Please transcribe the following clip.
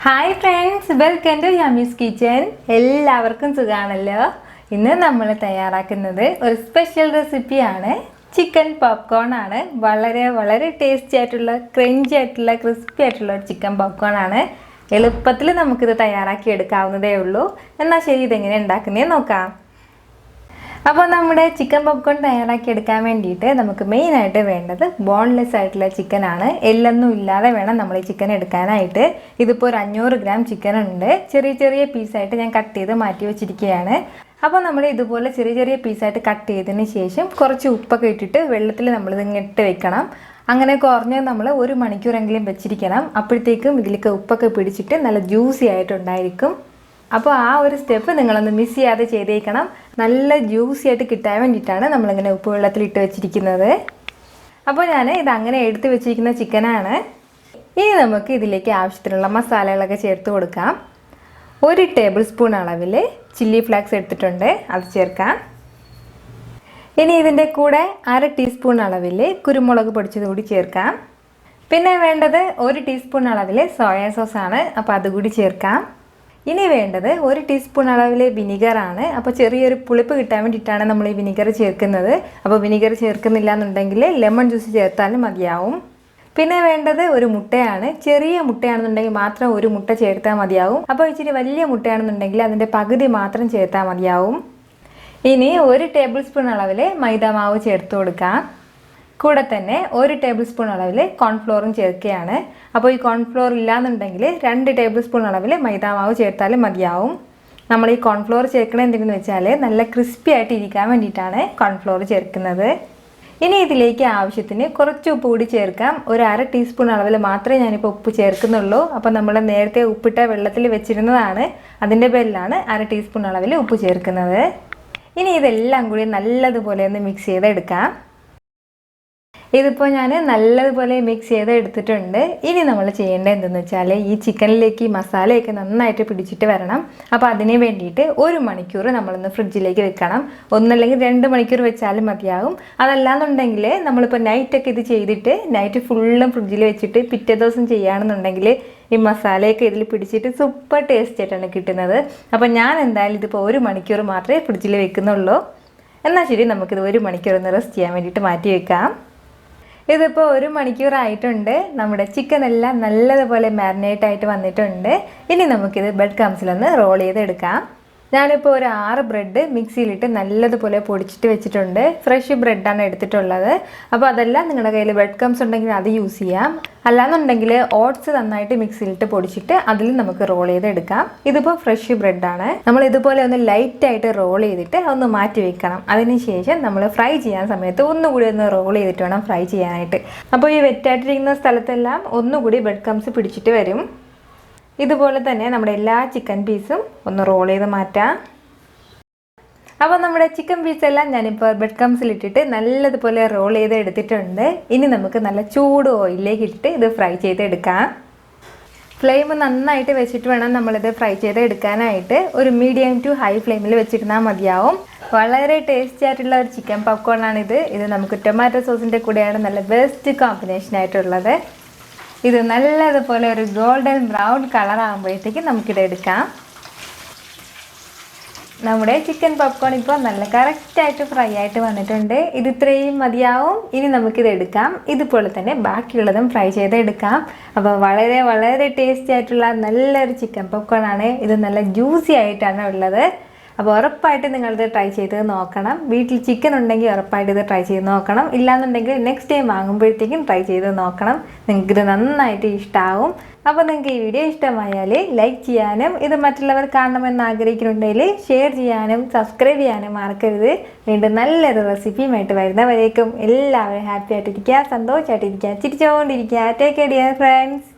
Hi friends, welcome to Shameeskitchen. എല്ലാവർക്കും സുഖാണല്ലോ. ഇന്ന് നമ്മൾ തയ്യാറാക്കുന്നത് ഒരു സ്പെഷ്യൽ റെസിപ്പിയാണ്. ചിക്കൻ പോപ്കോൺ ആണ്. വളരെ ടേസ്റ്റി ആയിട്ടുള്ള ക്രഞ്ചി ആയിട്ടുള്ള ക്രിസ്പി ആയിട്ടുള്ള ഒരു ചിക്കൻ പോപ്കോൺ ആണ്. എളുപ്പത്തിൽ നമുക്കിത് തയ്യാറാക്കി എടുക്കാവുന്നതേ ഉള്ളൂ. എന്നാൽ ശരി, ഇതെങ്ങനെ ഉണ്ടാക്കുന്നേ നോക്കാം. അപ്പോൾ നമ്മുടെ ചിക്കൻ പോപ്കോൺ തയ്യാറാക്കി എടുക്കാൻ വേണ്ടിയിട്ട് നമുക്ക് മെയിനായിട്ട് വേണ്ടത് ബോൺലെസ് ആയിട്ടുള്ള ചിക്കനാണ്. എല്ലൊന്നും ഇല്ലാതെ വേണം നമ്മൾ ഈ ചിക്കൻ എടുക്കാനായിട്ട്. ഇതിപ്പോൾ ഒരു 500 ഗ്രാം ചിക്കൻ ഉണ്ട്. ചെറിയ പീസായിട്ട് ഞാൻ കട്ട് ചെയ്ത് മാറ്റി വെച്ചിരിക്കുകയാണ്. അപ്പോൾ നമ്മൾ ഇതുപോലെ ചെറിയ പീസായിട്ട് കട്ട് ചെയ്തതിന് ശേഷം കുറച്ച് ഉപ്പൊക്കെ ഇട്ടിട്ട് വെള്ളത്തിൽ നമ്മളിത് ഇട്ട് വെക്കണം. അങ്ങനെ കുറഞ്ഞത് നമ്മൾ 1 മണിക്കൂറെങ്കിലും വെച്ചിരിക്കണം. അപ്പോഴത്തേക്കും ഇതിലേക്ക് ഉപ്പൊക്കെ പിടിച്ചിട്ട് നല്ല ജ്യൂസി ആയിട്ടുണ്ടായിരിക്കും. അപ്പോൾ ആ ഒരു സ്റ്റെപ്പ് നിങ്ങളൊന്ന് മിസ് ചെയ്യാതെ ചെയ്തേക്കണം. നല്ല ജ്യൂസി ആയിട്ട് കിട്ടാൻ വേണ്ടിയിട്ടാണ് നമ്മളിങ്ങനെ ഉപ്പ് വെള്ളത്തിലിട്ട് വെച്ചിരിക്കുന്നത്. അപ്പോൾ ഞാൻ ഇതങ്ങനെ എടുത്ത് വെച്ചിരിക്കുന്ന ചിക്കനാണ്. ഇനി നമുക്ക് ഇതിലേക്ക് ആവശ്യത്തിനുള്ള മസാലകളൊക്കെ ചേർത്ത് കൊടുക്കാം. 1 ടേബിൾ സ്പൂൺ അളവിൽ ചില്ലി ഫ്ലാക്സ് എടുത്തിട്ടുണ്ട്, അത് ചേർക്കാം. ഇനി ഇതിൻ്റെ കൂടെ 1/2 ടീസ്പൂൺ അളവിൽ കുരുമുളക് പൊടിച്ചത് കൂടി ചേർക്കാം. പിന്നെ വേണ്ടത് 1 ടീസ്പൂൺ അളവിൽ സോയ സോസ് ആണ്, അപ്പോൾ അതുകൂടി ചേർക്കാം. ഇനി വേണ്ടത് 1 ടീസ്പൂൺ അളവിൽ വിനിഗർ ആണ്. അപ്പോൾ ചെറിയൊരു പുളിപ്പ് കിട്ടാൻ വേണ്ടിയിട്ടാണ് നമ്മൾ ഈ വിനിഗർ ചേർക്കുന്നത്. അപ്പോൾ വിനിഗർ ചേർക്കുന്നില്ല എന്നുണ്ടെങ്കിൽ ലെമൺ ജ്യൂസ് ചേർത്താലും മതിയാവും. പിന്നെ വേണ്ടത് ഒരു മുട്ടയാണ്. ചെറിയ മുട്ടയാണെന്നുണ്ടെങ്കിൽ മാത്രം 1 മുട്ട ചേർത്താൽ മതിയാവും. അപ്പോൾ ഇച്ചിരി വലിയ മുട്ടയാണെന്നുണ്ടെങ്കിൽ അതിൻ്റെ പകുതി മാത്രം ചേർത്താൽ മതിയാവും. ഇനി 1 ടേബിൾ സ്പൂൺ അളവിൽ മൈദ മാവ് ചേർത്ത് കൊടുക്കാം. കൂടെ തന്നെ 1 ടേബിൾ സ്പൂൺ അളവിൽ കോൺഫ്ലോറും ചേർക്കുകയാണ്. അപ്പോൾ ഈ കോൺഫ്ലോർ ഇല്ലാന്നുണ്ടെങ്കിൽ 2 ടേബിൾ സ്പൂൺ അളവിൽ മൈദ മാവ് ചേർത്താലും മതിയാവും. നമ്മൾ ഈ കോൺഫ്ലോർ ചേർക്കണത് എന്തെന്ന് വെച്ചാൽ നല്ല ക്രിസ്പി ആയിട്ട് ഇരിക്കാൻ വേണ്ടിയിട്ടാണ് കോൺഫ്ലോർ ചേർക്കുന്നത്. ഇനി ഇതിലേക്ക് ആവശ്യത്തിന് കുറച്ച് ഉപ്പ് കൂടി ചേർക്കാം. 1/2 ടീസ്പൂൺ അളവിൽ മാത്രമേ ഞാനിപ്പോൾ ഉപ്പ് ചേർക്കുന്നുള്ളൂ. അപ്പോൾ നമ്മൾ നേരത്തെ ഉപ്പിട്ട വെള്ളത്തിൽ വെച്ചിരുന്നതാണ്, അതിൻ്റെ പേരിലാണ് 1/2 ടീസ്പൂൺ അളവിൽ ഉപ്പ് ചേർക്കുന്നത്. ഇനി ഇതെല്ലാം കൂടി നല്ലതുപോലെ ഒന്ന് മിക്സ് ചെയ്തെടുക്കാം. ഇതിപ്പോൾ ഞാൻ നല്ലതുപോലെ മിക്സ് ചെയ്ത് എടുത്തിട്ടുണ്ട്. ഇനി നമ്മൾ ചെയ്യേണ്ടത് എന്തെന്ന് വെച്ചാൽ ഈ ചിക്കനിലേക്ക് ഈ മസാലയൊക്കെ നന്നായിട്ട് പിടിച്ചിട്ട് വരണം. അപ്പോൾ അതിന് വേണ്ടിയിട്ട് 1 മണിക്കൂർ നമ്മളൊന്ന് ഫ്രിഡ്ജിലേക്ക് വെക്കണം. ഒന്നല്ലെങ്കിൽ 2 മണിക്കൂർ വെച്ചാലും മതിയാകും. അതല്ലാന്നുണ്ടെങ്കിൽ നമ്മളിപ്പോൾ നൈറ്റൊക്കെ ഇത് ചെയ്തിട്ട് നൈറ്റ് ഫുള്ളും ഫ്രിഡ്ജിൽ വെച്ചിട്ട് പിറ്റേ ദിവസം ചെയ്യുകയാണെന്നുണ്ടെങ്കിൽ ഈ മസാലയൊക്കെ ഇതിൽ പിടിച്ചിട്ട് സൂപ്പർ ടേസ്റ്റ് ആയിട്ടാണ് കിട്ടുന്നത്. അപ്പോൾ ഞാൻ എന്തായാലും ഇതിപ്പോൾ 1 മണിക്കൂർ മാത്രമേ ഫ്രിഡ്ജിൽ വെക്കുന്നുള്ളൂ. എന്നാൽ ശരി, നമുക്കിത് 1 മണിക്കൂർ ഒന്ന് റെസ്റ്റ് ചെയ്യാൻ വേണ്ടിയിട്ട് മാറ്റി വെക്കാം. ഇതിപ്പോൾ 1 മണിക്കൂറായിട്ടുണ്ട്. നമ്മുടെ ചിക്കൻ എല്ലാം നല്ലതുപോലെ മാരിനേറ്റ് ആയിട്ട് വന്നിട്ടുണ്ട്. ഇനി നമുക്കിത് ബ്രെഡ് ക്രംസിലൊന്ന് റോൾ ചെയ്തെടുക്കാം. ഞാനിപ്പോൾ ഒരു 6 ബ്രെഡ് മിക്സിയിലിട്ട് നല്ലതുപോലെ പൊടിച്ചിട്ട് വെച്ചിട്ടുണ്ട്. ഫ്രഷ് ബ്രെഡാണ് എടുത്തിട്ടുള്ളത്. അപ്പോൾ അതെല്ലാം നിങ്ങളുടെ കയ്യിൽ ബ്രെഡ് ക്രംസ് ഉണ്ടെങ്കിൽ അത് യൂസ് ചെയ്യാം. അല്ലാന്നുണ്ടെങ്കിൽ ഓട്സ് നന്നായിട്ട് മിക്സിയിലിട്ട് പൊടിച്ചിട്ട് അതിൽ നമുക്ക് റോൾ ചെയ്തെടുക്കാം. ഇതിപ്പോൾ ഫ്രഷ് ബ്രെഡാണ്. നമ്മൾ ഇതുപോലെ ഒന്ന് ലൈറ്റായിട്ട് റോൾ ചെയ്തിട്ട് ഒന്ന് മാറ്റി വെക്കണം. അതിനുശേഷം നമ്മൾ ഫ്രൈ ചെയ്യാൻ സമയത്ത് ഒന്നുകൂടി ഒന്ന് റോൾ ചെയ്തിട്ട് വേണം ഫ്രൈ ചെയ്യാനായിട്ട്. അപ്പോൾ ഈ വെറ്റായിട്ടിരിക്കുന്ന സ്ഥലത്തെല്ലാം ഒന്നുകൂടി ബ്രെഡ് ക്രംസ് പിടിച്ചിട്ട് വരും. ഇതുപോലെ തന്നെ നമ്മുടെ എല്ലാ ചിക്കൻ പീസും ഒന്ന് റോൾ ചെയ്ത് മാറ്റാം. അപ്പോൾ നമ്മുടെ ചിക്കൻ പീസെല്ലാം ഞാനിപ്പോൾ ബ്രെഡ് ക്രംസിലിട്ടിട്ട് നല്ലതുപോലെ റോൾ ചെയ്ത് എടുത്തിട്ടുണ്ട്. ഇനി നമുക്ക് നല്ല ചൂട് ഓയിലിലേക്ക് ഇട്ടിട്ട് ഇത് ഫ്രൈ ചെയ്തെടുക്കാം. ഫ്ലെയിം നന്നായിട്ട് വെച്ചിട്ട് വേണം നമ്മളിത് ഫ്രൈ ചെയ്ത് എടുക്കാനായിട്ട്. ഒരു മീഡിയം ടു ഹൈ ഫ്ലെയിമിൽ വെച്ചിരുന്നാൽ മതിയാവും. വളരെ ടേസ്റ്റി ആയിട്ടുള്ള ഒരു ചിക്കൻ പോപ്കോണാണിത്. ഇത് നമുക്ക് ടൊമാറ്റോ സോസിൻ്റെ കൂടെയാണ് നല്ല ബെസ്റ്റ് കോമ്പിനേഷൻ ആയിട്ടുള്ളത്. ഇത് നല്ലതുപോലെ ഒരു ഗോൾഡൻ ബ്രൗൺ കളർ ആകുമ്പോഴത്തേക്കും നമുക്കിത് എടുക്കാം. നമ്മുടെ ചിക്കൻ പോപ്കോൺ ഇപ്പോൾ നല്ല കറക്റ്റായിട്ട് ഫ്രൈ ആയിട്ട് വന്നിട്ടുണ്ട്. ഇത് ഇത്രയും മതിയാവും. ഇനി നമുക്കിത് എടുക്കാം. ഇതുപോലെ തന്നെ ബാക്കിയുള്ളതും ഫ്രൈ ചെയ്തെടുക്കാം. അപ്പോൾ വളരെ ടേസ്റ്റി ആയിട്ടുള്ള നല്ലൊരു ചിക്കൻ പോപ്കോൺ ആണ്. ഇത് നല്ല ജ്യൂസി ആയിട്ടാണ് ഉള്ളത്. അപ്പോൾ ഉറപ്പായിട്ട് നിങ്ങളിത് ട്രൈ ചെയ്ത് നോക്കണം. വീട്ടിൽ ചിക്കൻ ഉണ്ടെങ്കിൽ ഉറപ്പായിട്ട് ഇത് ട്രൈ ചെയ്ത് നോക്കണം. ഇല്ലാന്നുണ്ടെങ്കിൽ നെക്സ്റ്റ് ടൈം വാങ്ങുമ്പോഴത്തേക്കും ട്രൈ ചെയ്ത് നോക്കണം. നിങ്ങൾക്കിത് നന്നായിട്ട് ഇഷ്ടമാവും. അപ്പോൾ നിങ്ങൾക്ക് ഈ വീഡിയോ ഇഷ്ടമായാൽ ലൈക്ക് ചെയ്യാനും ഇത് മറ്റുള്ളവർ കാണണമെന്ന് ആഗ്രഹിക്കുന്നുണ്ടെങ്കിൽ ഷെയർ ചെയ്യാനും സബ്സ്ക്രൈബ് ചെയ്യാനും മറക്കരുത്. വീണ്ടും നല്ലൊരു റെസിപ്പിയുമായിട്ട് വരുന്നവരേക്കും എല്ലാവരും ഹാപ്പി ആയിട്ടിരിക്കുക, സന്തോഷമായിട്ടിരിക്കുക, ചിരിച്ചുകൊണ്ടിരിക്കുക. Take care dear friends.